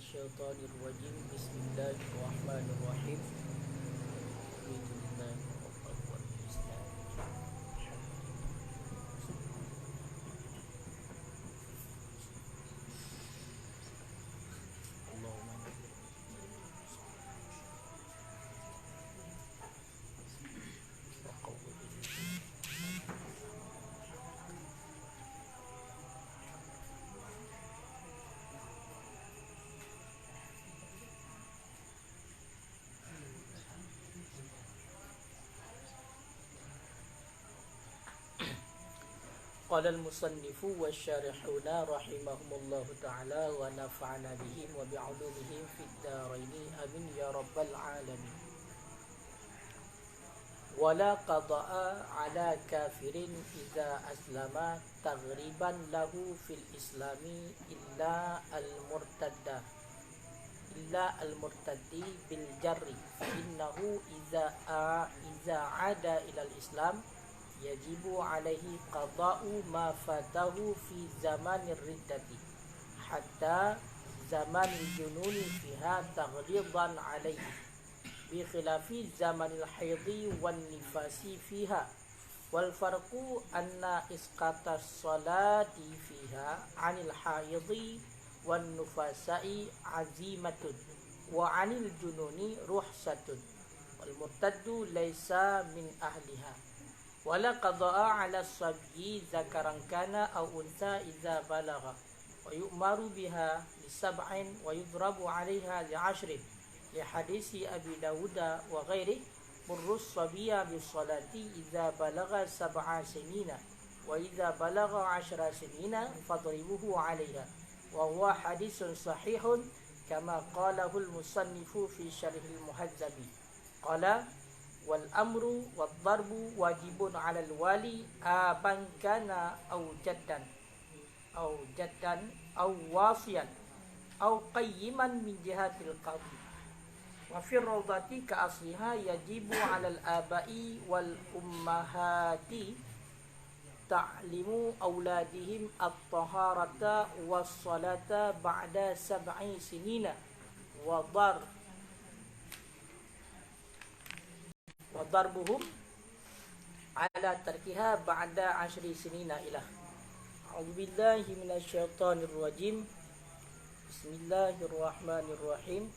الشيطان الرجيم بسم الله الرحمن الرحيم رضيت بالله ربا وبالإسلام اللهم وقوة قال المصنف والشارحون رحمهم الله تعالى ونفعنا بهم وبعلومهم في الدارين آمين يا رب العالمين. ولا قضاء على كافر إذا أسلم تغريبا له في الإسلام إلا المرتد بالجر فإنه إذا عاد إلى الإسلام يجب عليه قضاء ما فاته في زمان الردة حتى زمان الجنون فيها تغليظا عليه بخلاف زمن الحيض والنفاس فيها. والفرق أن إسقاط الصلاة فيها عن الحائض والنفساء عزيمة وعن الجنون رخصة والمرتد ليس من أهلها. ولا قضاء على الصبي ذكرا كان أو أنثى إذا بلغ ويؤمر بها ل7 ويضرب عليها ل10 لحديث أبي داود وغيره مر الصبي بالصلاة إذا بلغ 7 سنين وإذا بلغ 10 سنين فاضربوه عليها وهو حديث صحيح كما قاله المصنف في شرح المهذب. قال والأمر والضرب واجب على الوالي آبا كان أو جدا أو واصيا أو قيما من جهة القاضي. وفي الروضة كأصلها يجب على الآباء والأمهات تعليم أولادهم الطهارة والصلاة بعد 7 سنين وضربهم على تركها بعد 10 سنين إلى. أعوذ بالله من الشيطان الرجيم بسم الله الرحمن الرحيم.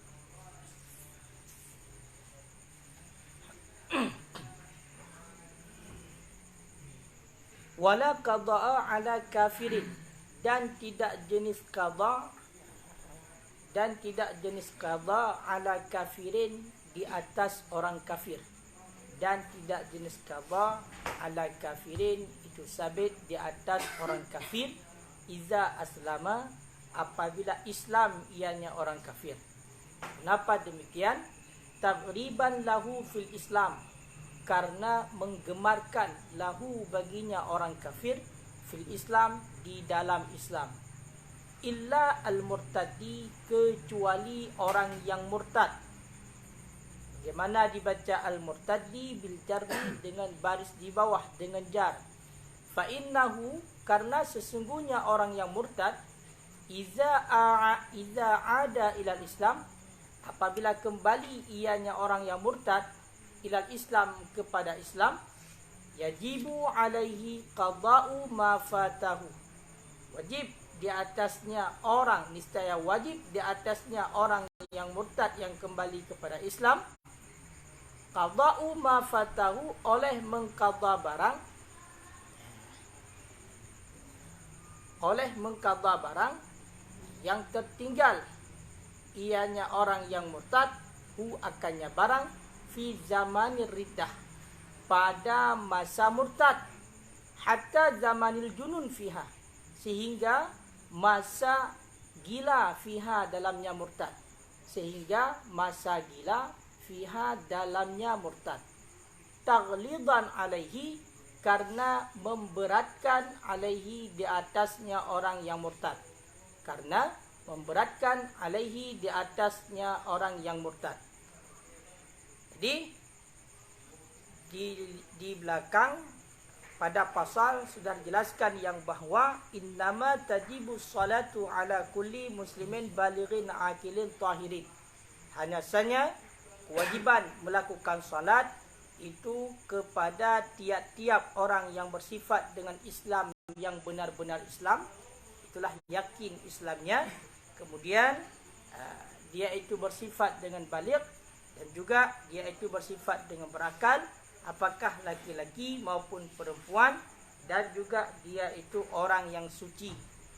Wala qada'a ala kafirin dan tidak jenis qada ala kafirin di atas orang kafir, dan tidak jenis qada ala kafirin itu sabit di atas orang kafir iza aslama apabila Islam ianya orang kafir. Kenapa demikian? Taghriban lahu fil Islam, karena menggemarkan lahu baginya orang kafir fil Islam di dalam Islam. Illa al-murtadi kecuali orang yang murtad. Bagaimana dibaca al-murtadi bil jarri dengan baris di bawah dengan jar. Fa innahu karena sesungguhnya orang yang murtad iza ada ilal Islam apabila kembali ianya orang yang murtad ilal Islam kepada Islam yajibu alaihi qada'u ma fatahu wajib di atasnya orang, niscaya wajib di atasnya orang yang murtad yang kembali kepada Islam qada'u ma fatahu oleh mengqadha barang yang tertinggal ianya orang yang murtad akannya barang fi zamanir riddah pada masa murtad hatta zamanil junun fiha sehingga masa gila fiha dalamnya murtad taghlidan alaihi karena memberatkan alaihi di atasnya orang yang murtad Jadi di belakang pada pasal sudah dijelaskan yang bahawa innama tajibu salatu ala kulli muslimin balighin aqilin tahirin. Hanya saja kewajiban melakukan salat itu kepada tiap-tiap orang yang bersifat dengan Islam yang benar-benar Islam, itulah yakin Islamnya. Kemudian dia itu bersifat dengan baligh dan juga dia itu bersifat dengan berakal, apakah laki-laki maupun perempuan, dan juga dia itu orang yang suci,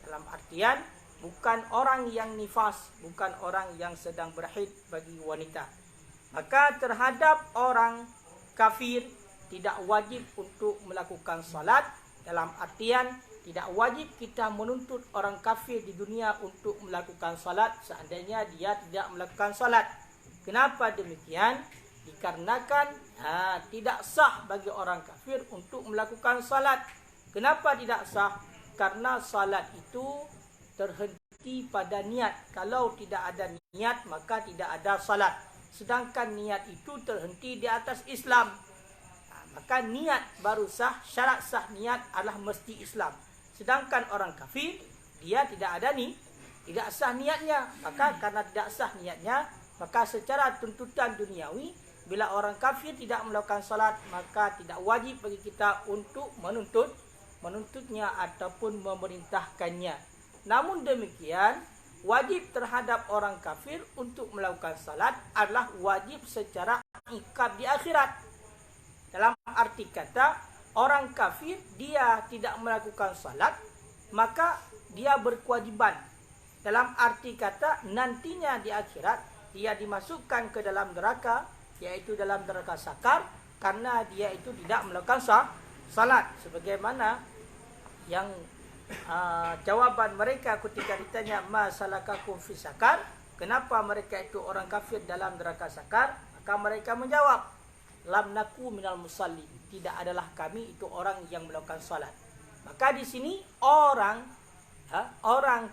dalam artian bukan orang yang nifas, bukan orang yang sedang berhaid bagi wanita. Maka terhadap orang kafir tidak wajib untuk melakukan salat, dalam artian tidak wajib kita menuntut orang kafir di dunia untuk melakukan salat seandainya dia tidak melakukan salat. Kenapa demikian? Dikarenakan tidak sah bagi orang kafir untuk melakukan salat. Kenapa tidak sah? Karena salat itu terhenti pada niat. Kalau tidak ada niat maka tidak ada salat. Sedangkan niat itu terhenti di atas Islam. Maka niat baru sah, syarat sah niat adalah mesti Islam. Sedangkan orang kafir, dia tidak ada tidak sah niatnya. Maka karena tidak sah niatnya, maka secara tuntutan duniawi, bila orang kafir tidak melakukan salat, maka tidak wajib bagi kita untuk menuntutnya ataupun memerintahkannya. Namun demikian, wajib terhadap orang kafir untuk melakukan salat adalah wajib secara ikab di akhirat. Dalam arti kata, orang kafir dia tidak melakukan salat, maka dia berkewajiban. Dalam arti kata, nantinya di akhirat dia dimasukkan ke dalam neraka, yaitu dalam neraka sakar, karena dia itu tidak melakukan salat. Sebagaimana yang jawaban mereka ketika ditanya masalakakum fi sakar, kenapa mereka itu orang kafir dalam neraka sakar, maka mereka menjawab, lam naku minal musallin, tidak adalah kami itu orang yang melakukan salat. Maka di sini orang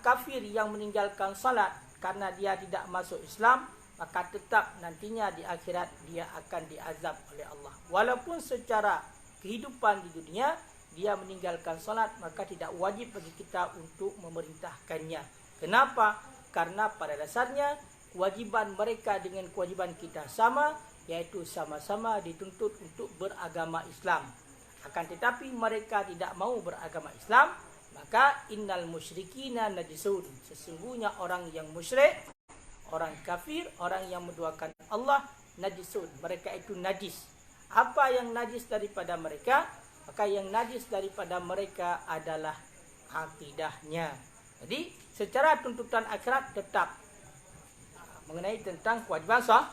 kafir yang meninggalkan salat karena dia tidak masuk Islam, maka tetap nantinya di akhirat dia akan diazab oleh Allah. Walaupun secara kehidupan di dunia dia meninggalkan salat, maka tidak wajib bagi kita untuk memerintahkannya. Kenapa? Karena pada dasarnya kewajiban mereka dengan kewajiban kita sama, yaitu sama-sama dituntut untuk beragama Islam. Akan tetapi mereka tidak mau beragama Islam, maka innal musyrikina najisun, sesungguhnya orang yang musyrik, orang kafir, orang yang menduakan Allah, najisun, mereka itu najis. Apa yang najis daripada mereka? Maka yang najis daripada mereka adalah akidahnya. Jadi secara tuntutan akhirat tetap mengenai tentang kewajiban salat.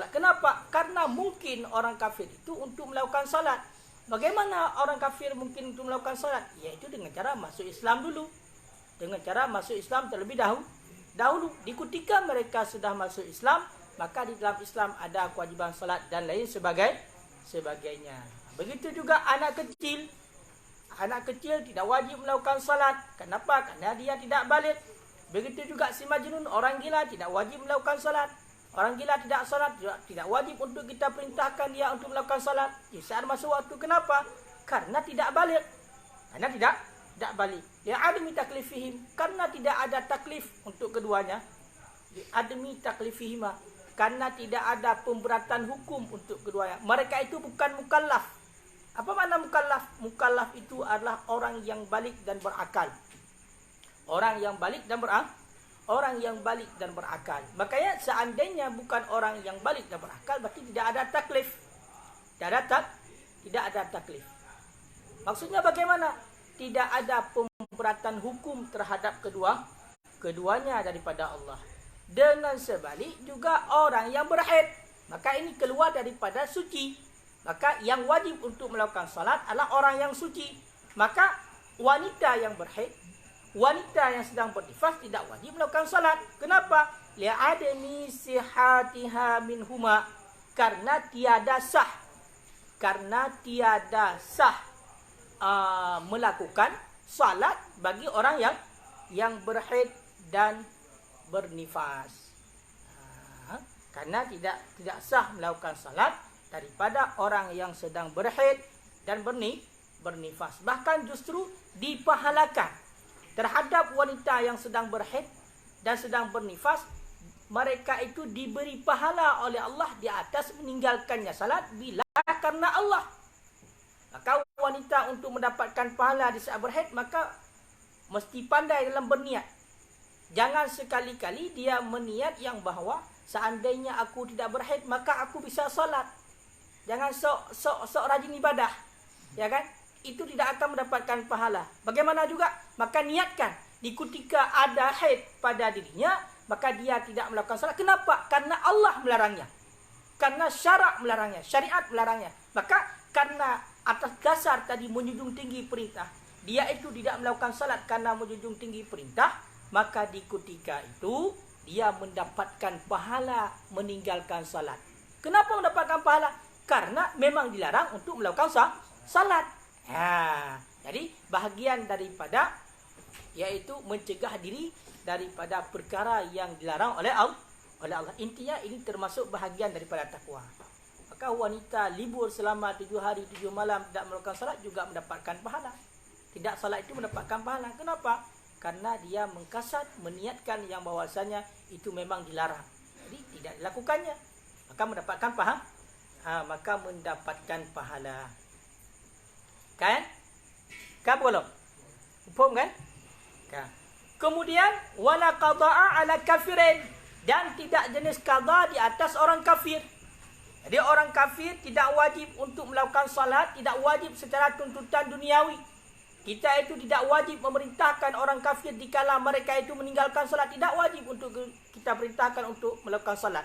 Kenapa? Karena mungkin orang kafir itu untuk melakukan salat. Bagaimana orang kafir mungkin untuk melakukan salat? Yaitu dengan cara masuk Islam dulu. Dengan cara masuk Islam terlebih dahulu. Di ketika mereka sudah masuk Islam, maka di dalam Islam ada kewajiban salat dan lain sebagainya. Begitu juga anak kecil. Anak kecil tidak wajib melakukan salat. Kenapa? Karena dia tidak baligh. Begitu juga si majnun, orang gila, tidak wajib melakukan salat. Orang gila tidak salat, tidak wajib untuk kita perintahkan dia untuk melakukan salat di saat masa waktu. Kenapa? Karena tidak baligh. Karena tidak baligh. Dia adami taklifihim, karena tidak ada taklif untuk keduanya. Adami taklifihima, karena tidak ada pemberatan hukum untuk keduanya. Mereka itu bukan mukallaf. Apa makna mukallaf? Mukallaf itu adalah orang yang baligh dan berakal. Orang yang baligh dan berakal. Makanya seandainya bukan orang yang baligh dan berakal, berarti tidak ada taklif. Tidak ada taklif. Maksudnya bagaimana? Tidak ada pemberatan hukum terhadap keduanya daripada Allah. Dengan sebalik juga orang yang berhaid, maka ini keluar daripada suci. Maka yang wajib untuk melakukan salat adalah orang yang suci. Maka wanita yang berhaid, wanita yang sedang bernifas tidak wajib melakukan salat. Kenapa? Li'adami sihatiha minhuma, karena tiada sah melakukan salat bagi orang yang berhaid dan bernifas. Karena tidak sah melakukan salat daripada orang yang sedang berhaid dan bernifas. Bahkan justru dipahalakan terhadap wanita yang sedang berhaid dan sedang bernifas. Mereka itu diberi pahala oleh Allah di atas meninggalkannya salat bila karena Allah. Maka wanita untuk mendapatkan pahala di saat berhaid, maka mesti pandai dalam berniat. Jangan sekali-kali dia meniat yang bahawa seandainya aku tidak berhaid maka aku bisa solat. Jangan sok rajin ibadah, ya kan? Itu tidak akan mendapatkan pahala. Bagaimana juga? Maka niatkan di ketika ada haid pada dirinya, maka dia tidak melakukan salat. Kenapa? Karena Allah melarangnya. Karena syarak melarangnya, syariat melarangnya. Maka karena atas dasar tadi menjunjung tinggi perintah, dia itu tidak melakukan salat karena menjunjung tinggi perintah, maka di ketika itu dia mendapatkan pahala meninggalkan salat. Kenapa mendapatkan pahala? Karena memang dilarang untuk melakukan salat. Jadi bahagian daripada yaitu mencegah diri daripada perkara yang dilarang oleh Allah. Intinya ini termasuk bahagian daripada takwa. Maka wanita libur selama 7 hari 7 malam tidak melakukan salat juga mendapatkan pahala. Tidak salat itu mendapatkan pahala. Kenapa? Karena dia mengkasat, meniatkan yang bahwasanya itu memang dilarang. Jadi tidak dilakukannya. Maka mendapatkan pahala. Maka mendapatkan pahala. Kan? Kan belum? Faham kan? Kan. Kemudian wala qada'a ala kafirin, dan tidak jenis qada di atas orang kafir. Jadi orang kafir tidak wajib untuk melakukan salat, tidak wajib secara tuntutan duniawi. Kita itu tidak wajib memerintahkan orang kafir dikala mereka itu meninggalkan salat, tidak wajib untuk kita perintahkan untuk melakukan salat.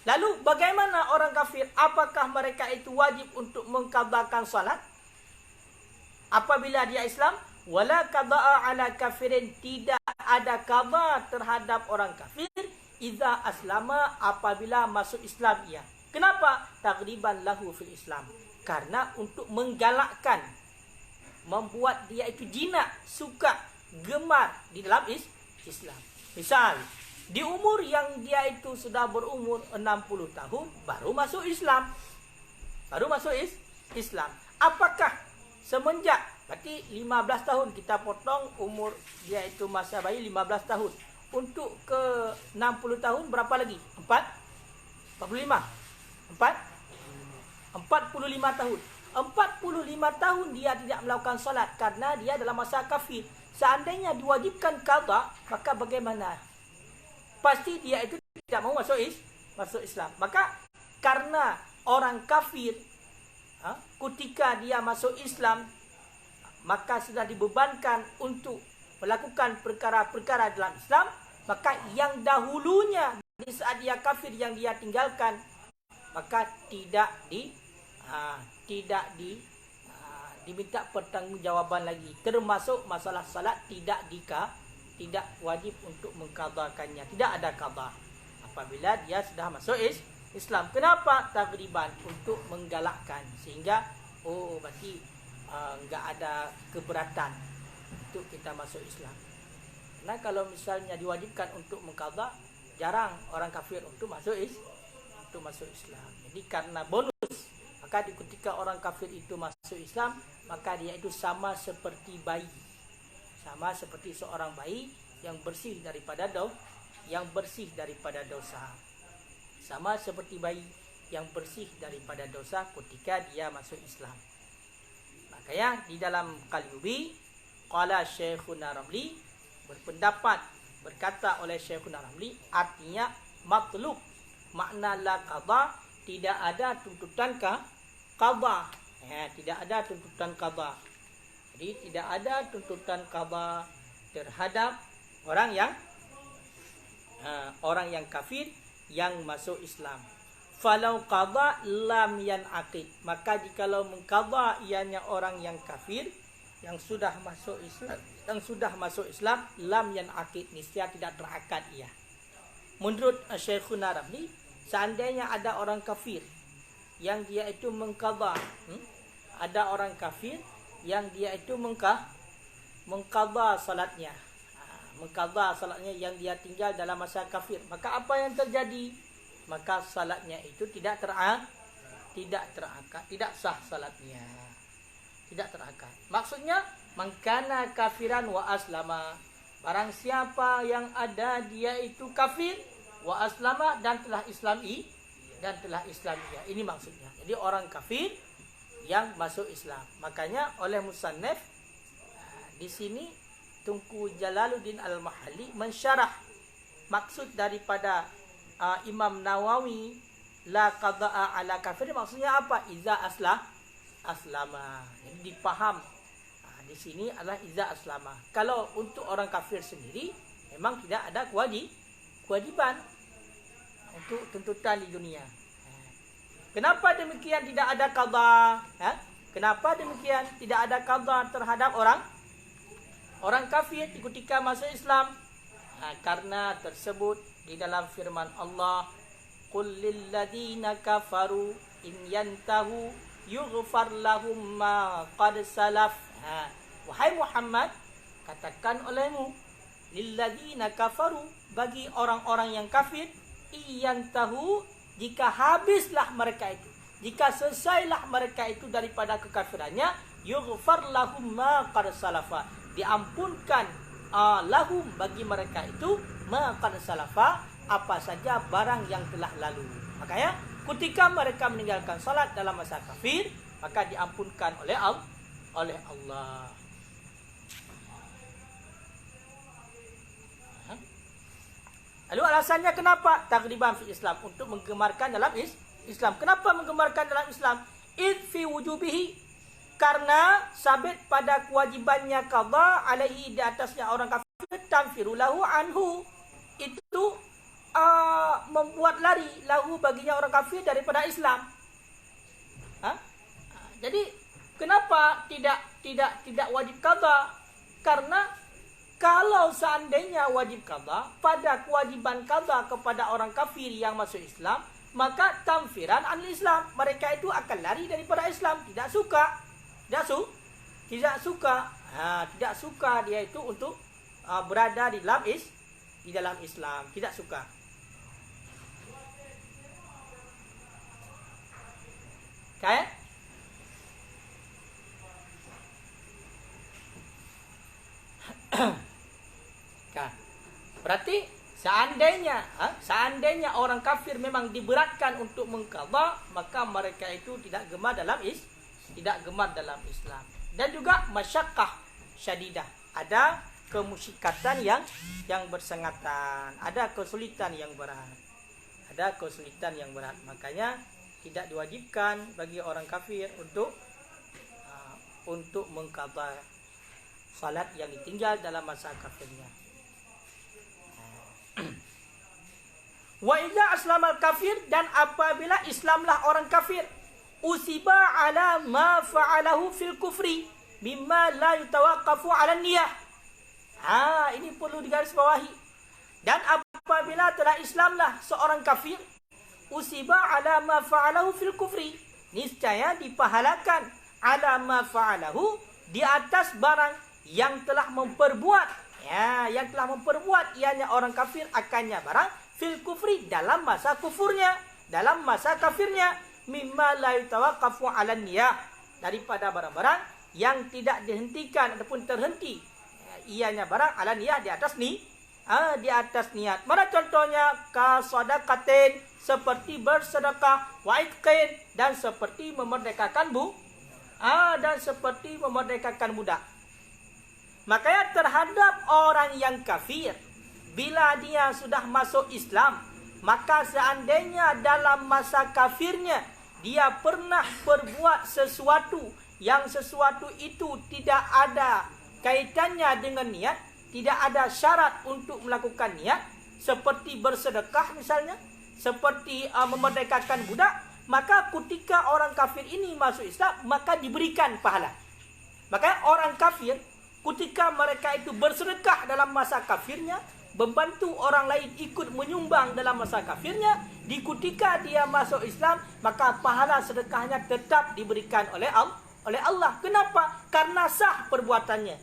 Lalu bagaimana orang kafir? Apakah mereka itu wajib untuk mengqadakan salat apabila dia Islam? Wala qada'a ala kafirin, tidak ada qada terhadap orang kafir idza aslama, apabila masuk Islam ia. Kenapa? Taghriban lahu fil Islam. Karena untuk menggalakkan, membuat dia itu jinak, suka, gemar di dalam Islam. Misal, di umur yang dia itu sudah berumur 60 tahun baru masuk Islam. Baru masuk Islam. Apakah semenjak, berarti 15 tahun kita potong umur dia itu masa bayi 15 tahun. Untuk ke 60 tahun berapa lagi? 45 tahun. 45 tahun dia tidak melakukan salat karena dia dalam masa kafir. Seandainya diwajibkan qada, maka bagaimana? Pasti dia itu tidak mau masuk Islam. Maka karena orang kafir ketika dia masuk Islam, maka sudah dibebankan untuk melakukan perkara-perkara dalam Islam, maka yang dahulunya di saat dia kafir yang dia tinggalkan, maka tidak diminta pertanggungjawaban lagi. Termasuk masalah salat tidak wajib untuk mengqadakannya. Tidak ada qada apabila dia sudah masuk Islam. Kenapa? Taghriban, untuk menggalakkan, sehingga berarti enggak ada keberatan untuk kita masuk Islam. Nah, kalau misalnya diwajibkan untuk mengqada, jarang orang kafir untuk masuk Islam. Jadi karena bonus, maka ketika orang kafir itu masuk Islam, maka dia itu sama seperti bayi. Sama seperti seorang bayi yang bersih daripada dosa. Sama seperti bayi yang bersih daripada dosa ketika dia masuk Islam. Makanya di dalam Qalyubi, qala Syekhuna Ramli, berkata oleh Syekhuna Ramli, artinya matlub, makna la qada, tidak ada tuntutan qada. Tidak ada tuntutan qada. Jadi tidak ada tuntutan qada terhadap orang yang kafir yang masuk Islam. Falau qada lam yanaqid, maka jikalau mengqada ianya orang yang kafir yang sudah masuk Islam, lam yanaqid, niscaya tidak terakad ia. Menurut Syekhuna Ramli, seandainya ada orang kafir yang dia itu mengqada, ada orang kafir yang dia itu mengqada salatnya, yang dia tinggal dalam masa kafir, maka apa yang terjadi? Maka salatnya itu tidak terangkat, tidak sah salatnya. Tidak terakal. Maksudnya mangkana kafiran wa aslama. Barang siapa yang ada dia itu kafir wa aslama dan telah Islami dan telah Islamiyah. Ini maksudnya. Jadi orang kafir yang masuk Islam. Makanya oleh musannaf di sini Tunku Jalaluddin Al-Mahalli mensyarah maksud daripada Imam Nawawi la qada'a ala kafir, maksudnya apa? Iza aslama. Jadi dipaham di sini adalah iza aslama. Kalau untuk orang kafir sendiri memang tidak ada kewajiban untuk tuntutan di dunia. Kenapa demikian tidak ada qada? Kenapa demikian tidak ada qada terhadap orang kafir ketika masuk Islam? Karena tersebut di dalam firman Allah, qul lil ladzina kafaru in yantahu yughfar lahum ma qad salaf. Wahai Muhammad, katakan olehmu lil ladzina kafaru, bagi orang-orang yang kafir, iyantahu, jika habislah mereka itu, jika selesailah mereka itu daripada kekafirannya, yughfar lahum ma qad salafa, diampunkan lahum bagi mereka itu ma qad salafa, apa saja barang yang telah lalu. Makanya ketika mereka meninggalkan salat dalam masa kafir, maka diampunkan oleh Allah. Lalu alasannya kenapa? Taghriban fi Islam, untuk menggemarkan dalam Islam. Kenapa menggemarkan dalam Islam? Id fi wujubihi, karena sabit pada kewajibannya qada alaihi, di atasnya orang kafir, tanfiru lahu anhu, itu membuat lari lahu baginya orang kafir daripada Islam. Jadi kenapa tidak wajib qada? Karena kalau seandainya wajib qada, pada kewajiban qada kepada orang kafir yang masuk Islam, maka tamfiran anil Islam, mereka itu akan lari daripada Islam, tidak suka dia itu untuk berada di dalam Islam, tidak suka. Okay? Berarti seandainya orang kafir memang diberatkan untuk mengqadha, maka mereka itu tidak gemar dalam Islam. Dan juga masyaqqah syadidah, ada kemusyikatan yang bersengatan, ada kesulitan yang berat. Makanya tidak diwajibkan bagi orang kafir untuk mengqadha salat yang ditinggal dalam masa kafirnya. Wa idza aslamal kafir, dan apabila Islamlah orang kafir, usiba ala ma fa'alahu fil kufri mimma la yutawaqqafu ala niyah. Ini perlu digarisbawahi. Dan apabila telah Islamlah seorang kafir, usiba ala ma fa'alahu fil kufri, niscaya dipahalakan ala ma fa'alahu, di atas barang yang telah memperbuat, ianya orang kafir akannya barang fil kufri, dalam masa kufurnya, dalam masa kafirnya, mimma la yutawaqqafu 'ala niyah, daripada barang-barang yang tidak dihentikan ataupun terhenti ianya barang 'ala niyah, di atas niat. Mana contohnya? Ka sadaqatin, seperti bersedekah, wa itqin, dan seperti memerdekakan budak. Makanya terhadap orang yang kafir, bila dia sudah masuk Islam, maka seandainya dalam masa kafirnya dia pernah berbuat sesuatu itu tidak ada kaitannya dengan niat, tidak ada syarat untuk melakukan niat, seperti bersedekah misalnya, seperti memerdekakan budak, maka ketika orang kafir ini masuk Islam, maka diberikan pahala. Maka orang kafir ketika mereka itu bersedekah dalam masa kafirnya, membantu orang lain ikut menyumbang dalam masa kafirnya, di ketika dia masuk Islam, maka pahala sedekahnya tetap diberikan oleh Allah. Kenapa? Karena sah perbuatannya.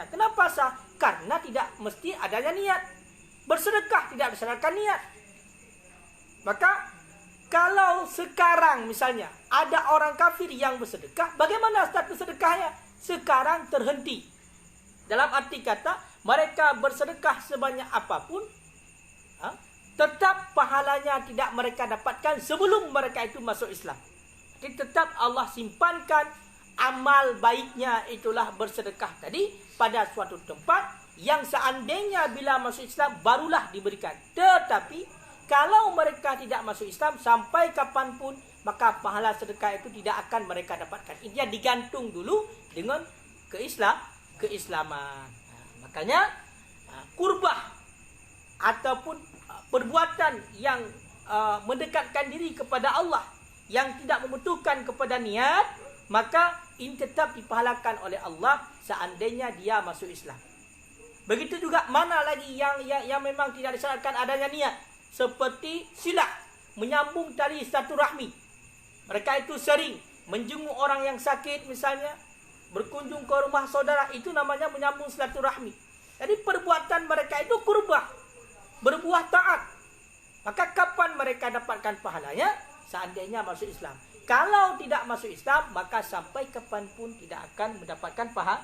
Kenapa sah? Karena tidak mesti adanya niat. Bersedekah tidak berdasarkan niat. Maka kalau sekarang misalnya ada orang kafir yang bersedekah, bagaimana status sedekahnya? Sekarang terhenti. Dalam arti kata, mereka bersedekah sebanyak apapun, tetap pahalanya tidak mereka dapatkan sebelum mereka itu masuk Islam. Jadi tetap Allah simpankan amal baiknya itulah bersedekah tadi pada suatu tempat yang seandainya bila masuk Islam barulah diberikan. Tetapi kalau mereka tidak masuk Islam sampai kapanpun, maka pahala sedekah itu tidak akan mereka dapatkan. Ini digantung dulu dengan keislaman. Makanya kurbah ataupun perbuatan yang mendekatkan diri kepada Allah yang tidak membutuhkan kepada niat, maka ini tetap dipahalakan oleh Allah seandainya dia masuk Islam. Begitu juga mana lagi yang memang tidak disyaratkan adanya niat, seperti silah, menyambung tali silaturahmi. Mereka itu sering menjenguk orang yang sakit misalnya, berkunjung ke rumah saudara, itu namanya menyambung silaturahmi. Jadi perbuatan mereka itu kurbah, berbuah taat. Maka kapan mereka dapatkan pahalanya? Seandainya masuk Islam. Kalau tidak masuk Islam, maka sampai kapanpun tidak akan mendapatkan pahala.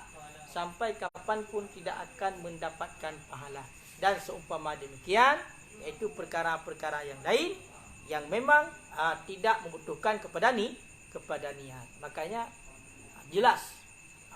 Sampai kapanpun tidak akan mendapatkan pahala. Dan seumpama demikian, yaitu perkara-perkara yang lain yang memang tidak membutuhkan kepada niat. Makanya jelas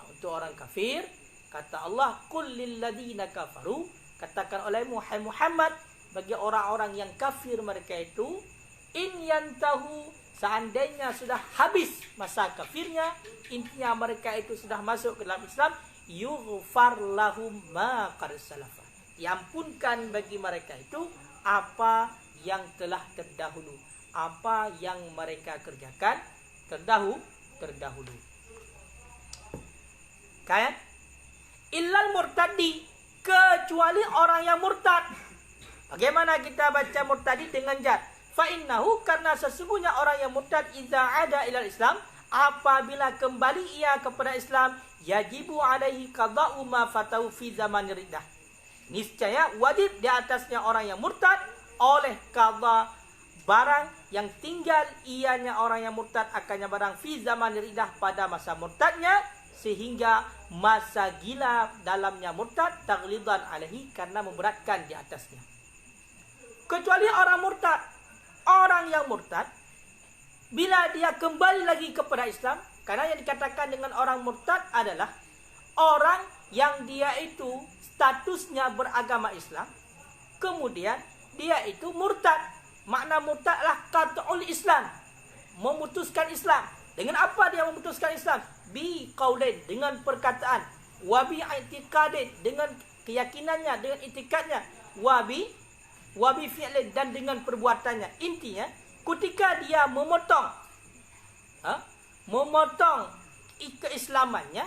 untuk orang kafir, kata Allah, qul lil ladzina kafaru, katakan olehmu hai Muhammad bagi orang-orang yang kafir mereka itu, in yantahu, seandainya sudah habis masa kafirnya, intinya mereka itu sudah masuk ke dalam Islam, yughfar lahum ma qad salafa, diampunkan bagi mereka itu apa yang telah terdahulu, apa yang mereka kerjakan terdahulu. Kan? Illal murtadi, kecuali orang yang murtad. Bagaimana kita baca murtadi dengan jar? Fa innahu, karena sesungguhnya orang yang murtad idza ada ilal Islam, apabila kembali ia kepada Islam, yajibu alaihi qada'u ma fatahu fi zaman riddah. Niscaya wajib di atasnya orang yang murtad oleh qada barang yang tinggal ianya orang yang murtad akannya barang fi zaman riddah pada masa murtadnya, sehingga masa gila dalamnya murtad taghlidan alaihi, karena memberatkan di atasnya. Kecuali orang murtad, orang yang murtad bila dia kembali lagi kepada Islam, karena yang dikatakan dengan orang murtad adalah orang yang dia itu statusnya beragama Islam, kemudian dia itu murtad. Makna murtad adalah qat'ul Islam, memutuskan Islam. Dengan apa dia memutuskan Islam? Bi qaulin, dengan perkataan, wa bi i'tiqadin, dengan keyakinannya, dengan itikadnya, wa bi fi'lin, dan dengan perbuatannya. Intinya ketika dia memotong keislamannya,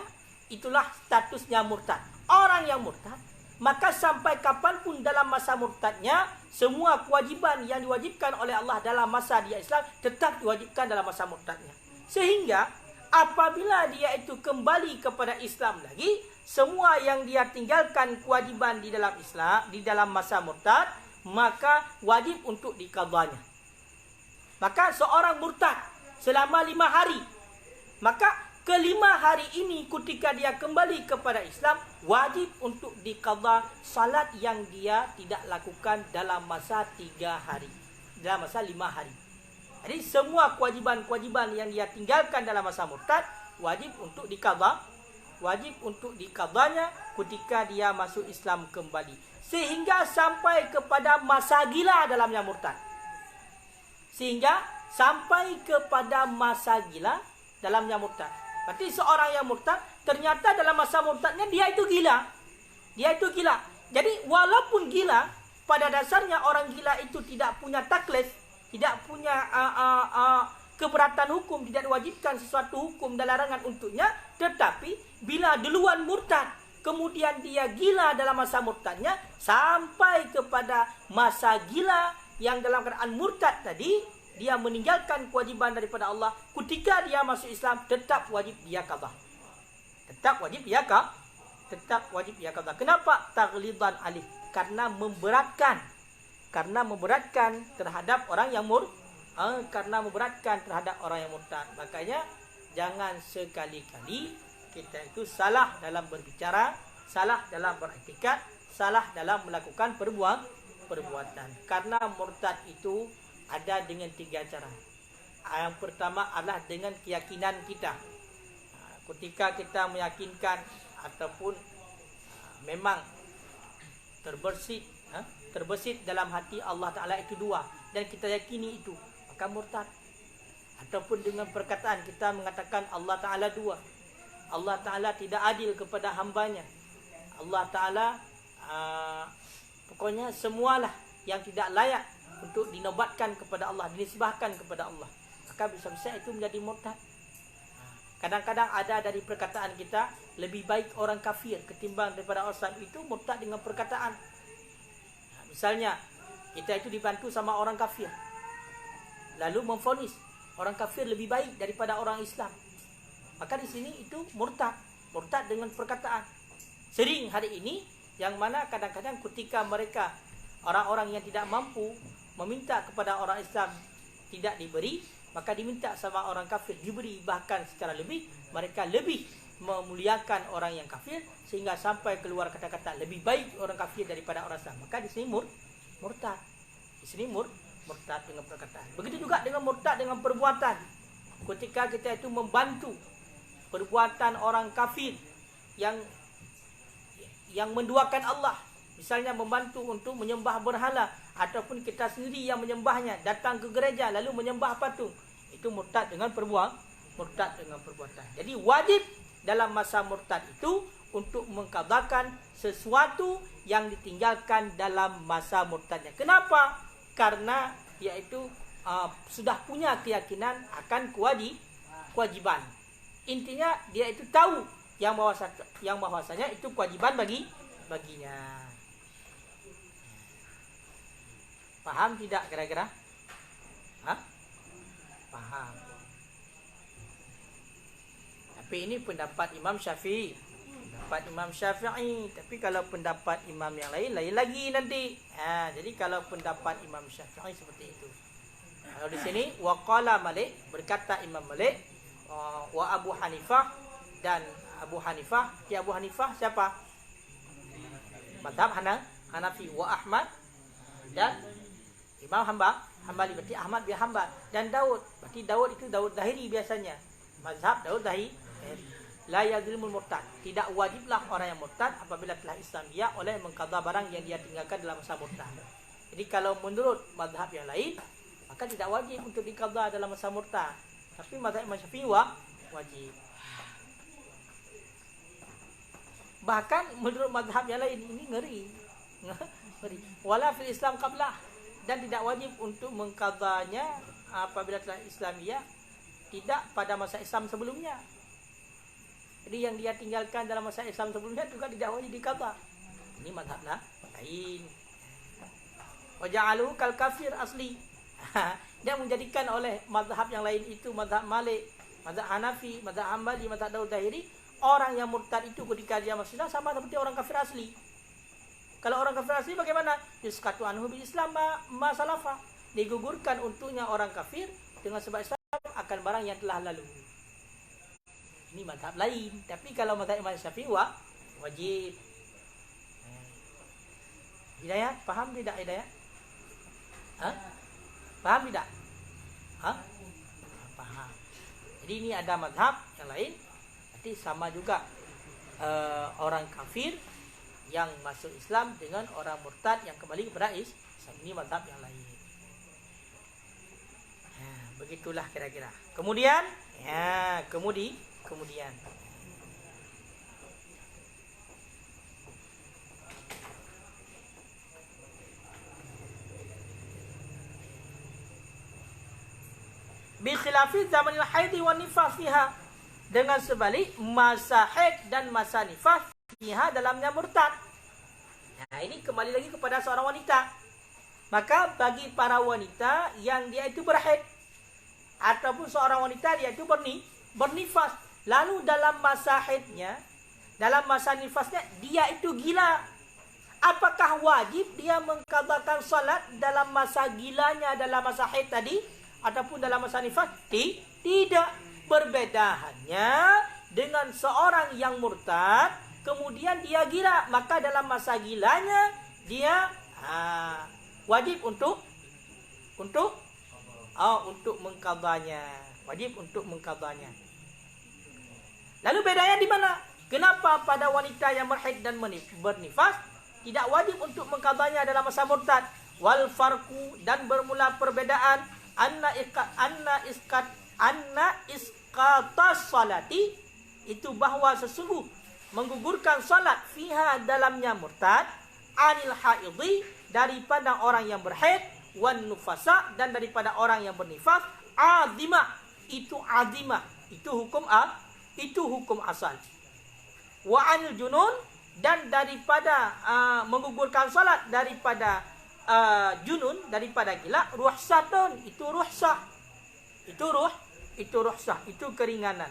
itulah statusnya murtad. Orang yang murtad, maka sampai kapanpun dalam masa murtadnya, semua kewajiban yang diwajibkan oleh Allah dalam masa dia Islam tetap diwajibkan dalam masa murtadnya. Sehingga apabila dia itu kembali kepada Islam lagi, semua yang dia tinggalkan kewajiban di dalam Islam, di dalam masa murtad, maka wajib untuk diqadanya. Maka seorang murtad selama 5 hari, maka ke-5 hari ini ketika dia kembali kepada Islam, wajib untuk diqadha salat yang dia tidak lakukan dalam masa 3 hari, dalam masa 5 hari. Jadi semua kewajiban-kewajiban yang dia tinggalkan dalam masa murtad wajib untuk diqadha, wajib untuk diqadhanya ketika dia masuk Islam kembali, sehingga sampai kepada masa gila dalamnya murtad. Sehingga sampai kepada masa gila dalamnya murtad. Berarti seorang yang murtad, ternyata dalam masa murtadnya dia itu gila. Dia itu gila. Jadi walaupun gila, pada dasarnya orang gila itu tidak punya taklif, tidak punya keberatan hukum, tidak diwajibkan sesuatu hukum dan larangan untuknya. Tetapi bila duluan murtad, kemudian dia gila dalam masa murtadnya, sampai kepada masa gila yang dalam keadaan murtad tadi, dia meninggalkan kewajiban daripada Allah, ketika dia masuk Islam tetap wajib dia qadha. Tetap wajib dia qadha. Kenapa? Taghlidan alih, karena memberatkan terhadap orang yang karena memberatkan terhadap orang yang murtad. Makanya jangan sekali-kali kita itu salah dalam berbicara, salah dalam beriktikad, salah dalam melakukan perbuatan. Karena murtad itu ada dengan 3 cara. Yang pertama adalah dengan keyakinan kita. Ketika kita meyakinkan ataupun memang terbersit dalam hati Allah Ta'ala itu 2 dan kita yakini itu, maka murtad. Ataupun dengan perkataan kita mengatakan Allah Ta'ala 2, Allah Ta'ala tidak adil kepada hambanya, Allah Ta'ala pokoknya semualah yang tidak layak untuk dinobatkan kepada Allah, dinisbahkan kepada Allah, maka bisa-bisa itu menjadi murtad. Kadang-kadang ada dari perkataan kita, lebih baik orang kafir ketimbang daripada orang Islam, itu murtad dengan perkataan. Misalnya kita itu dibantu sama orang kafir, lalu memvonis orang kafir lebih baik daripada orang Islam, maka di sini itu murtad dengan perkataan. Sering hari ini yang mana kadang-kadang ketika mereka orang-orang yang tidak mampu meminta kepada orang Islam tidak diberi, maka diminta sama orang kafir diberi, bahkan secara lebih. Mereka lebih memuliakan orang yang kafir sehingga sampai keluar kata-kata lebih baik orang kafir daripada orang Islam. Maka di sini murtad. Di sini murtad dengan perkataan. Begitu juga dengan murtad dengan perbuatan. Ketika kita itu membantu perbuatan orang kafir yang menduakan Allah, misalnya membantu untuk menyembah berhala, ataupun kita sendiri yang menyembahnya, datang ke gereja lalu menyembah patung, itu murtad dengan perbuatan. Jadi wajib dalam masa murtad itu untuk mengqadhakan sesuatu yang ditinggalkan dalam masa murtadnya. Kenapa? Karena dia itu sudah punya keyakinan akan kewajiban. Intinya dia itu tahu yang bahwasanya itu kewajiban baginya. Paham tidak kira-kira? Paham. Tapi ini pendapat Imam Syafi'i. Tapi kalau pendapat imam yang lain lagi nanti. Jadi kalau pendapat Imam Syafi'i seperti itu. Kalau di sini waqala Malik, berkata Imam Malik, wa Abu Hanifah, dan Abu Hanifah. Abu Hanifah siapa? Mazhab Hanafi. Wa Ahmad, dan Imam Hambali, berarti Ahmad bin Hanbal. Dan Daud, berarti Daud itu Daud Zahiri biasanya. Mazhab Daud Zahiri. La yazlimul murtad, tidak wajiblah orang yang murtad apabila telah Islamiyah oleh mengqadha barang yang dia tinggalkan dalam masa murtad. Jadi kalau menurut mazhab yang lain, maka tidak wajib untuk diqadha dalam masa murtad. Tapi mazhab Imam Syafi'i wajib. Bahkan menurut mazhab yang lain ini ngeri. Wala fil Islam qablah, dan tidak wajib untuk mengqadhanya apabila telah Islamiyah, tidak pada masa Islam sebelumnya. Jadi yang dia tinggalkan dalam masa Islam sebelumnya juga tidak wajib diqadha. Ini mazhab lain. Wa ja'alu kal kafir asli. Dia menjadikan oleh mazhab yang lain itu, mazhab Malik, mazhab Hanafi, mazhab Hambali, mazhab Daud Zahiri, orang yang murtad itu ketika dia masuk Islam sama seperti orang kafir asli. Kalau orang kafir asli bagaimana? Yuskatu anhu bil Islam ma salafa. Digugurkan untuknya orang kafir dengan sebab Islam akan barang yang telah lalu. Ini mazhab lain. Tapi kalau mazhab Imam Syafi'i wajib. Hidayah, paham tidak Hidayah? Paham tidak? Paham. Jadi ini ada mazhab yang lain. Berarti sama juga orang kafir yang masuk Islam dengan orang murtad yang kembali kepada Islam. Ini mazhab yang lain. Begitulah kira-kira. Kemudian bi khilafi zamanil haidhi wan nifas fiha, dengan sebalik masa haid dan masa nifas fiha dalamnya murtad. Nah, ini kembali lagi kepada seorang wanita. Maka bagi para wanita yang dia itu berhaid, ataupun seorang wanita dia itu bernifas, lalu dalam masa haidnya, dalam masa nifasnya dia itu gila, apakah wajib dia mengqadhakan salat dalam masa gilanya, dalam masa haid tadi, ataupun dalam masa nifas? Tidak. Perbedaannya dengan seorang yang murtad, kemudian dia gila, maka dalam masa gilanya dia wajib untuk mengqadanya. Wajib untuk mengqadanya. Lalu bedanya di mana? Kenapa pada wanita yang berhaid dan bernifas tidak wajib untuk mengqadanya dalam masa murtad? Wal farqu, dan bermula perbedaan anna isqatas salati, itu bahwa sesungguh menggugurkan salat fiha dalamnya murtad, anil haidhi, daripada orang yang berhaid, wan nufasa, dan daripada orang yang bernifas, azimah, itu azimah, itu hukum asal. Wa anil junun, dan daripada menggugurkan salat daripada junun, daripada gila, ruhsatun, itu ruhsah, itu keringanan.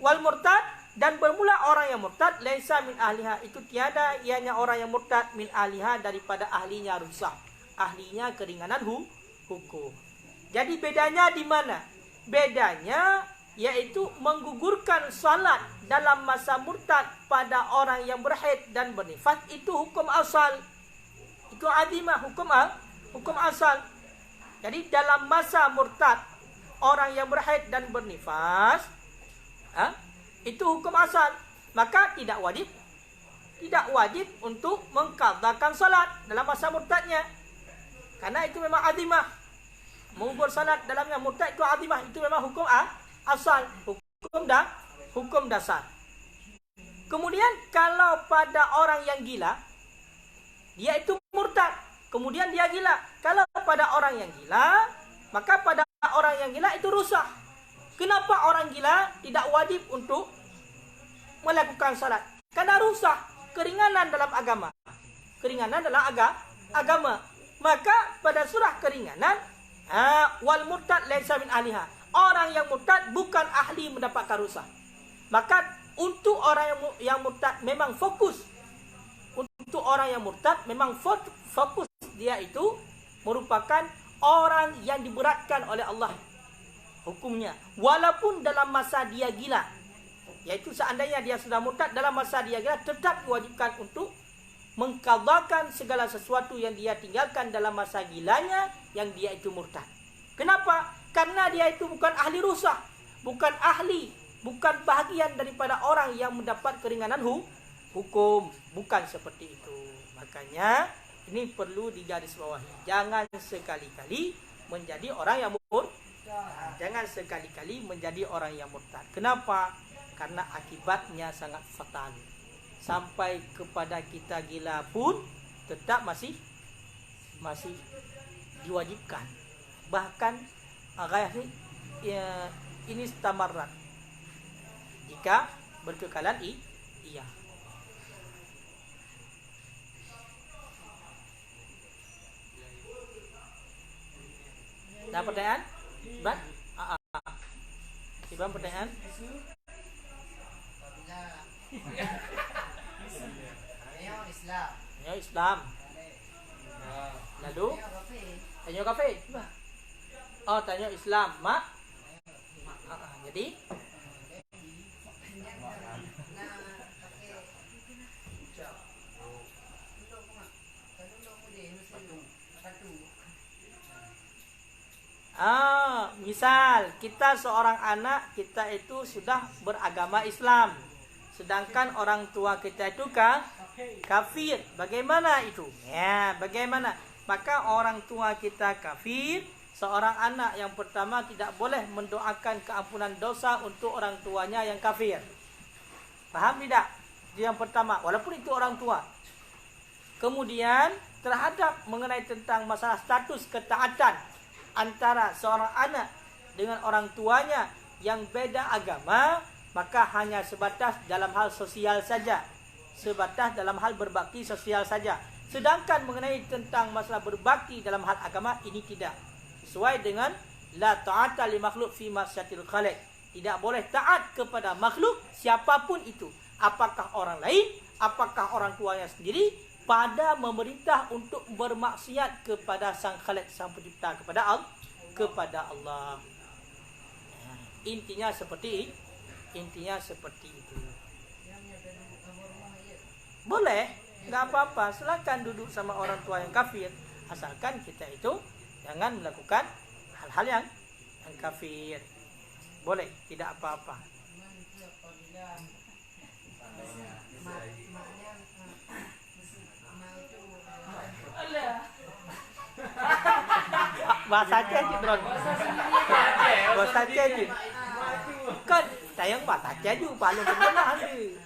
Wal murtad, dan bermula orang yang murtad, laisa min ahliha, itu tiada ianya orang yang murtad min ahliha, daripada ahlinya ruhsah, ahlinya keringanan hukum. Jadi bedanya di mana? Bedanya yaitu menggugurkan salat dalam masa murtad pada orang yang berhaid dan bernifas, itu hukum asal. Itu azimah, hukum asal. Jadi dalam masa murtad orang yang berhaid dan bernifas, itu hukum asal. Maka tidak wajib untuk mengqadhakan salat dalam masa murtadnya. Karena itu memang azimah. Mengugur salat dalamnya murtad itu azimah, itu memang hukum asal, hukum dasar. Kemudian kalau pada orang yang gila, dia itu murtad, kemudian dia gila. Kalau pada orang yang gila, maka pada orang yang gila itu rusak. Kenapa orang gila tidak wajib untuk melakukan salat? Karena rusak, keringanan dalam agama. Maka pada surah keringanan, wal murtad laisa min ahliha, orang yang murtad bukan ahli mendapatkan rusak. Maka untuk orang yang murtad memang fokus. Untuk orang yang murtad memang fokus, dia itu merupakan orang yang diberatkan oleh Allah hukumnya, walaupun dalam masa dia gila. Yaitu seandainya dia sudah murtad, dalam masa dia gila tetap diwajibkan untuk mengqadhakan segala sesuatu yang dia tinggalkan dalam masa gilanya yang dia itu murtad. Kenapa? Karena dia itu bukan ahli rusak, bukan bahagian daripada orang yang mendapat keringanan hukum, bukan seperti itu. Makanya ini perlu digarisbawahi. Jangan sekali-kali menjadi orang yang murtad. Kenapa? Karena akibatnya sangat fatal. Sampai kepada kita gila pun tetap masih diwajibkan. Bahkan ini stamarrat, jika berkekalan iya. Ada pertanyaan? Iban? Iban pertanyaan? Islam. Lalu tanya kafe. Oh, tanya Islam, mak. Jadi misal kita seorang anak, kita itu sudah beragama Islam, sedangkan orang tua kita itu kafir. Bagaimana itu? Ya, bagaimana? Maka orang tua kita kafir, seorang anak yang pertama tidak boleh mendoakan keampunan dosa untuk orang tuanya yang kafir. Paham tidak? Itu yang pertama, walaupun itu orang tua. Kemudian terhadap mengenai tentang masalah status ketaatan antara seorang anak dengan orang tuanya yang beda agama, maka hanya sebatas dalam hal sosial saja, sebatas dalam hal berbakti sosial saja. Sedangkan mengenai tentang masalah berbakti dalam hal agama, ini tidak sesuai dengan la ta'ata li makhluk fi ma'siyatil khaliq. Tidak boleh taat kepada makhluk siapapun itu, apakah orang lain, apakah orang tuanya sendiri, pada memerintah untuk bermaksiat kepada sang Khaliq, sang pencipta, kepada kepada Allah. Intinya seperti itu. Boleh, nggak apa-apa. Silakan duduk sama orang tua yang kafir, asalkan kita itu jangan melakukan hal-hal yang kafir. Boleh, tidak apa-apa. Bahasa Cecit, Ron. Bahasa Cecit. Kan tayang bahasa Cecit paling benar ni.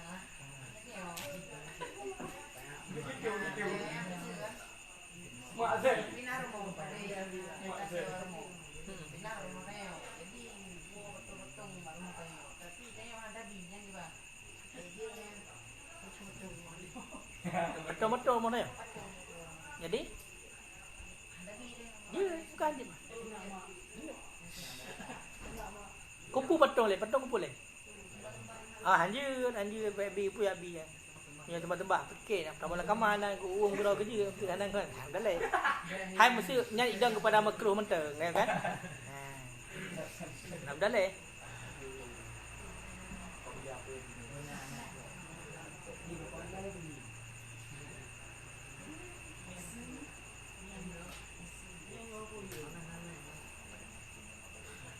Betul-betul mana ya? Jadi dia bukan dia. Kupu betul le, betul kupu le. Anjir baby pu ya bi ya. Nya tembak-tembak fikir nak pertama kamar nak uang gurau kerja kanan kan. Dah le. Hai mesti nyai idang kepada makruh menteng kan? Nah, dah le.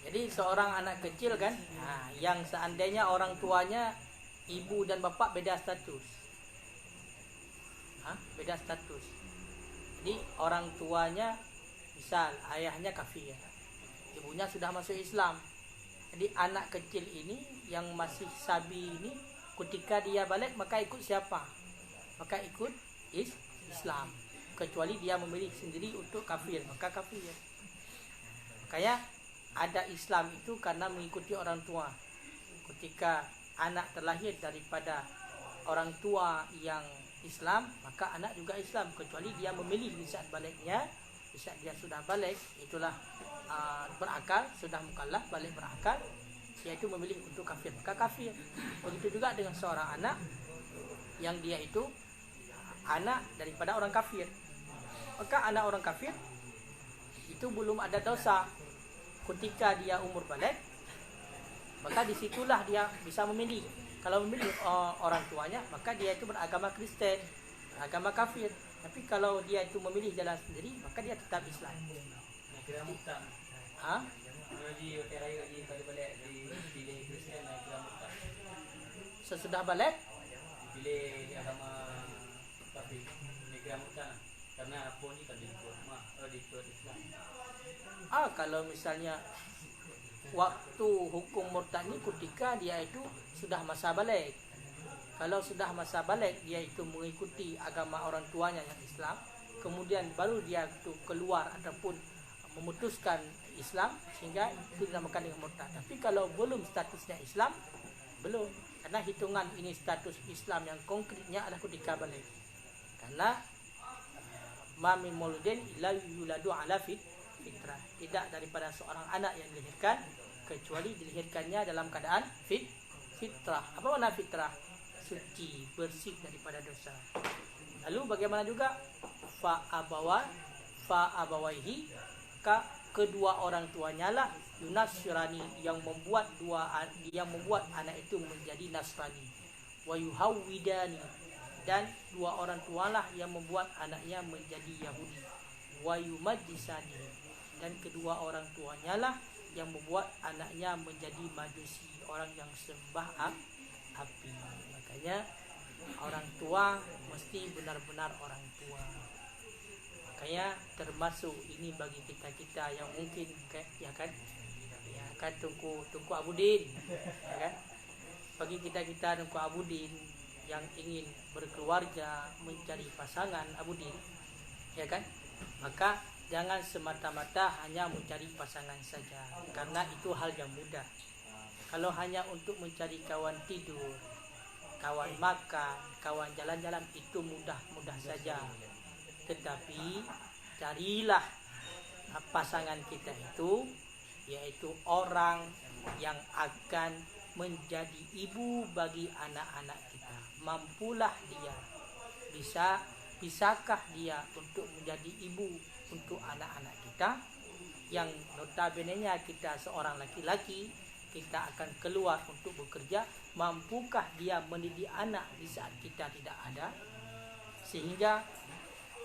Jadi seorang anak kecil kan, yang seandainya orang tuanya ibu dan bapak beda status, beda status. Jadi orang tuanya, misal ayahnya kafir, ibunya sudah masuk Islam. Jadi anak kecil ini yang masih sabi ini, ketika dia balik maka ikut siapa? Maka ikut Islam. Kecuali dia memilih sendiri untuk kafir, maka kafir. Makanya ada Islam itu karena mengikuti orang tua. Ketika anak terlahir daripada orang tua yang Islam, maka anak juga Islam, kecuali dia memilih di saat baliknya, di saat dia sudah balik, itulah berakal, sudah mukallaf, balik berakal, yaitu memilih untuk kafir, maka kafir. Begitu juga dengan seorang anak yang dia itu anak daripada orang kafir, maka anak orang kafir itu belum ada dosa. Ketika dia umur balik, maka disitulah dia bisa memilih. Kalau memilih orang tuanya, maka dia itu beragama Kristen, beragama kafir. Tapi kalau dia itu memilih jalan sendiri, maka dia tetap Islam. Kira mutan. Kalau di raya di balik di pilih Kristen, kira mutan. Sesudah balik, pilih agama kafir, kira mutan. Karena apa ni kalau ikut Islam. Kalau misalnya waktu hukum murtad ni ketika dia itu sudah masa balik. Kalau sudah masa balik, dia itu mengikuti agama orang tuanya yang Islam, kemudian baru dia itu keluar ataupun memutuskan Islam, sehingga itu dinamakan dengan murtad. Tapi kalau belum statusnya Islam, belum. Karena hitungan ini status Islam yang konkretnya adalah ketika balik. Karena ma min mauludin illa yuladu ala fitrah. Tidak daripada seorang anak yang dilahirkan kecuali dilahirkannya dalam keadaan fitrah. Apa makna fitrah? Suci, bersih daripada dosa. Lalu bagaimana juga fa abawaihi, kedua orang tuanya lah yunasyirani, yang membuat anak itu menjadi Nasrani. Wa yuhawwidani, dan dua orang tualah yang membuat anaknya menjadi Yahudi. Wa yumajjisani, dan kedua orang tuanya lah yang membuat anaknya menjadi Majusi, orang yang sembah api. Makanya orang tua mesti benar-benar orang tua. Makanya termasuk ini bagi kita yang mungkin ya kan Tunku Abudin, ya kan? Bagi kita Tunku Abudin yang ingin berkeluarga, mencari pasangan Abudin, ya kan? Maka jangan semata-mata hanya mencari pasangan saja, karena itu hal yang mudah. Kalau hanya untuk mencari kawan tidur, kawan makan, kawan jalan-jalan, itu mudah-mudah saja. Tetapi carilah pasangan kita itu, yaitu orang yang akan menjadi ibu bagi anak-anak kita. Mampulah dia, bisakah dia untuk menjadi ibu untuk anak-anak kita? yang notabene-nya kita seorang laki-laki, kita akan keluar untuk bekerja, mampukah dia mendidik anak di saat kita tidak ada? Sehingga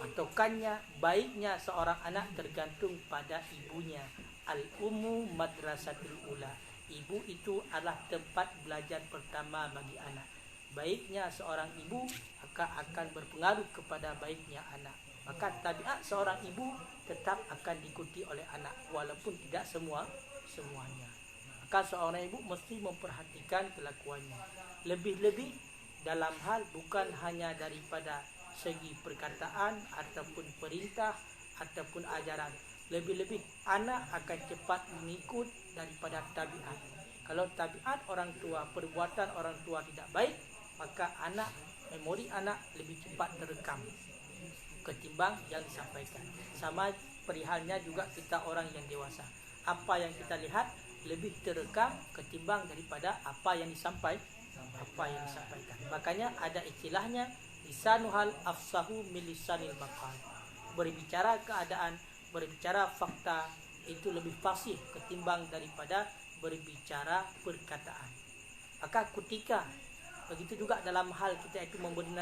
patokannya baiknya seorang anak tergantung pada ibunya. Al-ummu madrasatul ula. Ibu itu adalah tempat belajar pertama bagi anak. Baiknya seorang ibu akan berpengaruh kepada baiknya anak. Maka tabiat seorang ibu tetap akan diikuti oleh anak walaupun tidak semuanya. Maka seorang ibu mesti memperhatikan kelakuannya. Lebih-lebih dalam hal bukan hanya daripada segi perkataan ataupun perintah ataupun ajaran. Lebih-lebih anak akan cepat mengikut daripada tabiat. Kalau tabiat orang tua, perbuatan orang tua tidak baik, maka memori anak lebih cepat terekam ketimbang yang disampaikan. Sama perihalnya juga kita orang yang dewasa. Apa yang kita lihat lebih terekam ketimbang daripada apa yang disampaikan. Makanya ada istilahnya lisanuhal afsahu min lisanil maqal. Berbicara keadaan, berbicara fakta itu lebih fasih ketimbang daripada berbicara perkataan. Maka ketika begitu juga dalam hal kita itu memberi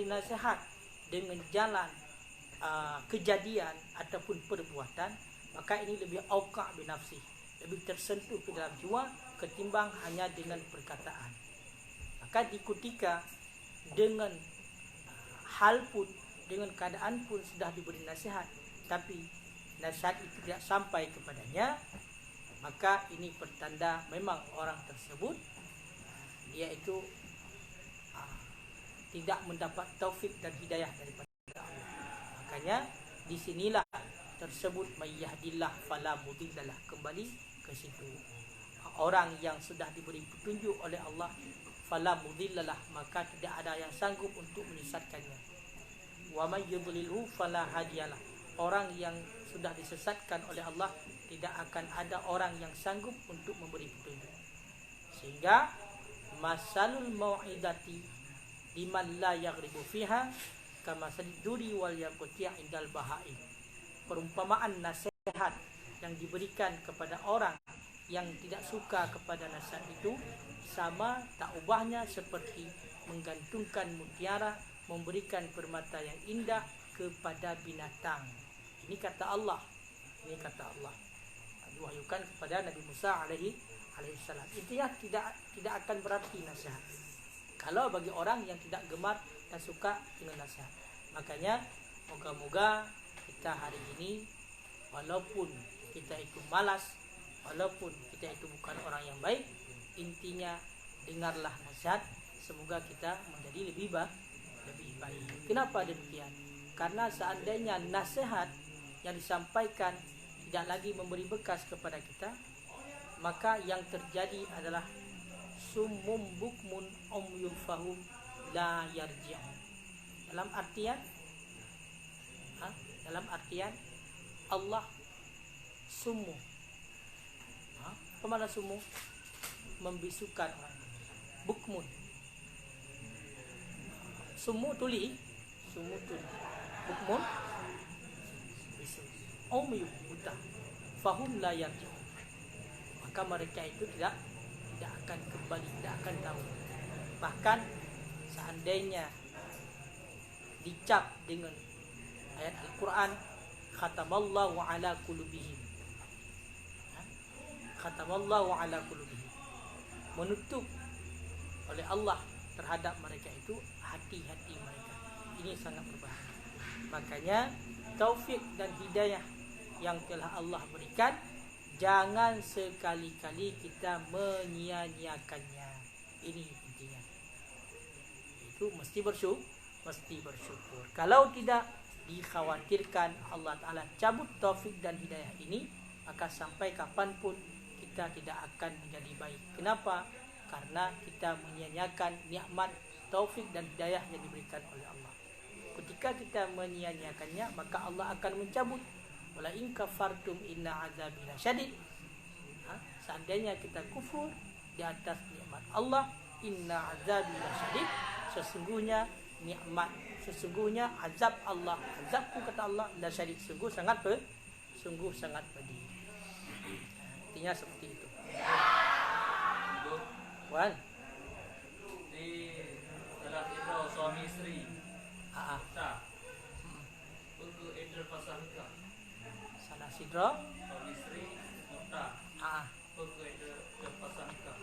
nasihat dengan jalan kejadian ataupun perbuatan, maka ini lebih auqa' binafsi, lebih tersentuh ke dalam jiwa ketimbang hanya dengan perkataan. Maka ketika dengan hal pun, dengan keadaan pun sudah diberi nasihat, tapi nasihat itu tidak sampai kepadanya, maka ini pertanda memang orang tersebut dia itu tidak mendapat taufik dan hidayah daripada Allah. Makanya disinilah tersebut mayyahdillah fala mudhillalah, kembali ke situ. Orang yang sudah diberi petunjuk oleh Allah, fala mudhillalah, maka tidak ada yang sanggup untuk menyesatkannya. Wa may yudlilhu fala hadiyalah. Orang yang sudah disesatkan oleh Allah, tidak akan ada orang yang sanggup untuk memberi petunjuk. Sehingga masalul mau'idati liman la yaghribu fiha kama saduri wal yaquti' indal bahai. Perumpamaan nasihat yang diberikan kepada orang yang tidak suka kepada nasihat itu sama tak ubahnya seperti menggantungkan mutiara, memberikan permata yang indah kepada binatang. Ini kata Allah. Diwahyukan kepada Nabi Musa alaihissalam. Intinya tidak akan berarti nasihat kalau bagi orang yang tidak gemar dan suka dengan nasihat. Makanya moga-moga kita hari ini, walaupun kita itu malas, walaupun kita itu bukan orang yang baik, intinya dengarlah nasihat. Semoga kita menjadi lebih baik. Kenapa demikian? Karena seandainya nasihat yang disampaikan tidak lagi memberi bekas kepada kita, maka yang terjadi adalah summum bukmun umyun fahum la yarji'un. Dalam artian Allah summu. Apa makna summu? Membisukan orang. Bukmun. Summu tuli. Bukmun bisu. Umyun buta. Fahum la yarji'un. Maka mereka itu tidak akan kembali, tidak akan tahu. Bahkan seandainya dicap dengan ayat Al-Quran, khatamallahu ala qulubihim, menutup oleh Allah terhadap mereka itu hati-hati mereka. Ini sangat berbahaya. Makanya taufik dan hidayah yang telah Allah berikan, jangan sekali-kali kita menyia-nyiakannya. Ini intinya. Itu mesti bersyukur. Kalau tidak, dikhawatirkan Allah Ta'ala cabut taufik dan hidayah ini, maka sampai kapanpun kita tidak akan menjadi baik. Kenapa? Karena kita menyia-nyiakan nikmat taufik dan hidayah yang diberikan oleh Allah. Ketika kita menyia-nyiakannya, maka Allah akan mencabut. Wala in kafartum inna azabi lasyadid. Seandainya kita kufur di atas nikmat Allah, inna azabi lasyadid, sesungguhnya azab Allah, azabku kata Allah lasyadid, sungguh sangat sungguh sangat pedih. Artinya seperti itu. Wan. Di salah itu suami istri. Tak. Untuk Idul Pasahika. Salah sidra. Suami istri. Tak. Untuk Idul Pasahika.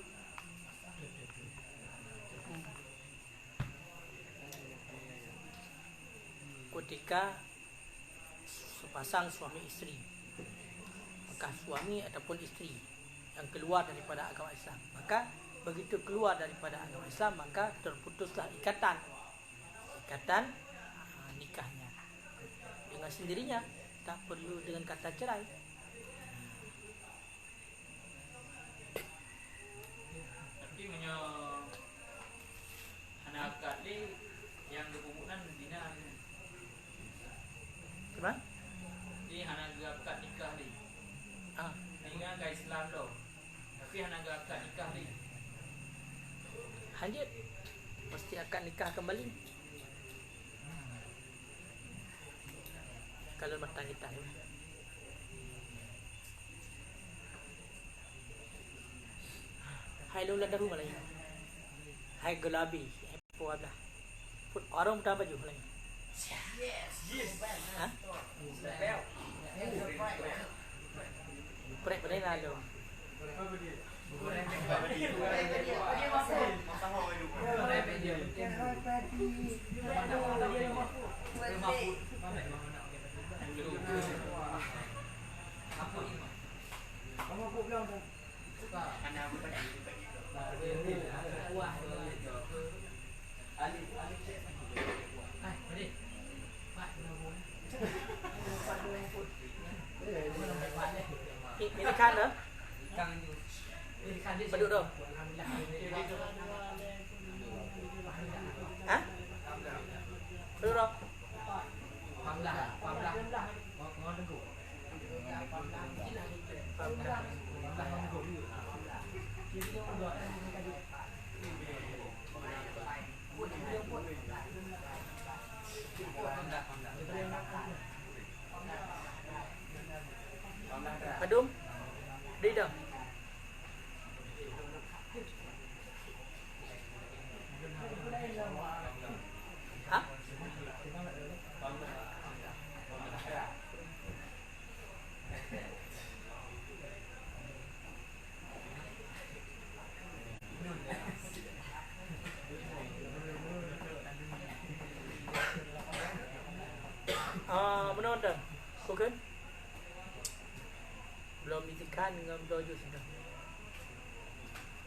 Ketika sepasang suami istri, maka suami ataupun istri yang keluar daripada agama Islam, maka begitu keluar daripada agama Islam, maka terputuslah ikatan nikahnya dengan sendirinya, tak perlu dengan kata cerai. Tapi anak kali yang kebubukan bina. Gimana? Ini anak akad nikah ni. Dengan ke Islam lo. Tapi anak akad nikah ni. Hanya mesti akan nikah kembali. Kalau bertanya-tanya. Hai lula daru malay. Hai gulabi, hai puwabla. Put orang berapa baju malay. Yes. Ha? Prek pada lalu. Ini kan dah? Beduk dah. Hah? Beduk dah. Adum, đi đâu? Hả? Benar dah. Bukan? Belum ditekan dengan dojo sudah.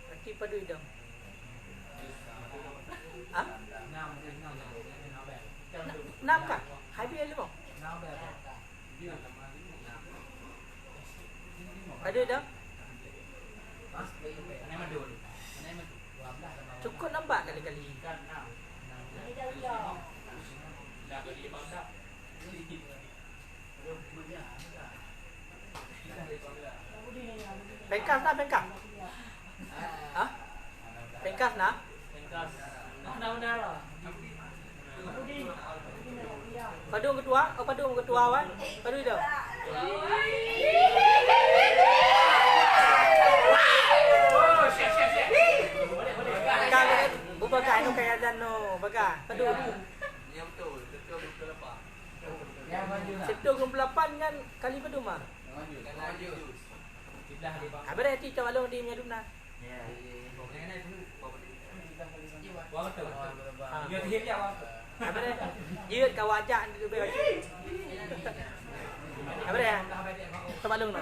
Nanti padu hidang. Ah? Enam kah? Habis lima. Ada hidang? Cukup nampak kali-kali. Pengkas nak pengkas? Hah? Pengkas nak? Pengkas. Benar-benar lah. Padung ketua? Oh padung ketua awal? Padu itu? Oh, siap. Baga, baga anu kaya dan no, baga. Padu. Ya betul apa? Septu 28 kan kali padu mah. Maju. Sebelah di bawah. Habis nanti coba long di Menyaduna. Ya. Pokoknya itu. Wah betul. Ya dia ya wah. Habis dia kau ajak di bawah. Habis ya. Coba long no.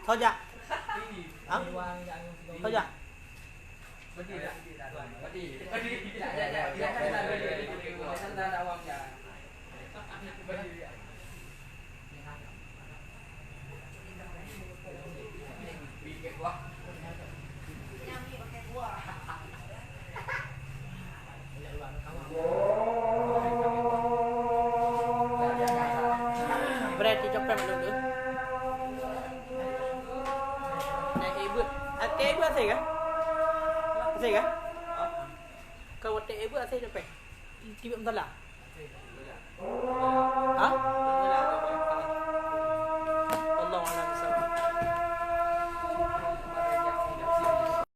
Thôi dạ. Hả? Thôi dạ. ibu asai kah? Asai kah? Kau watak ibu asai sampai. Tiba masalah. Ha?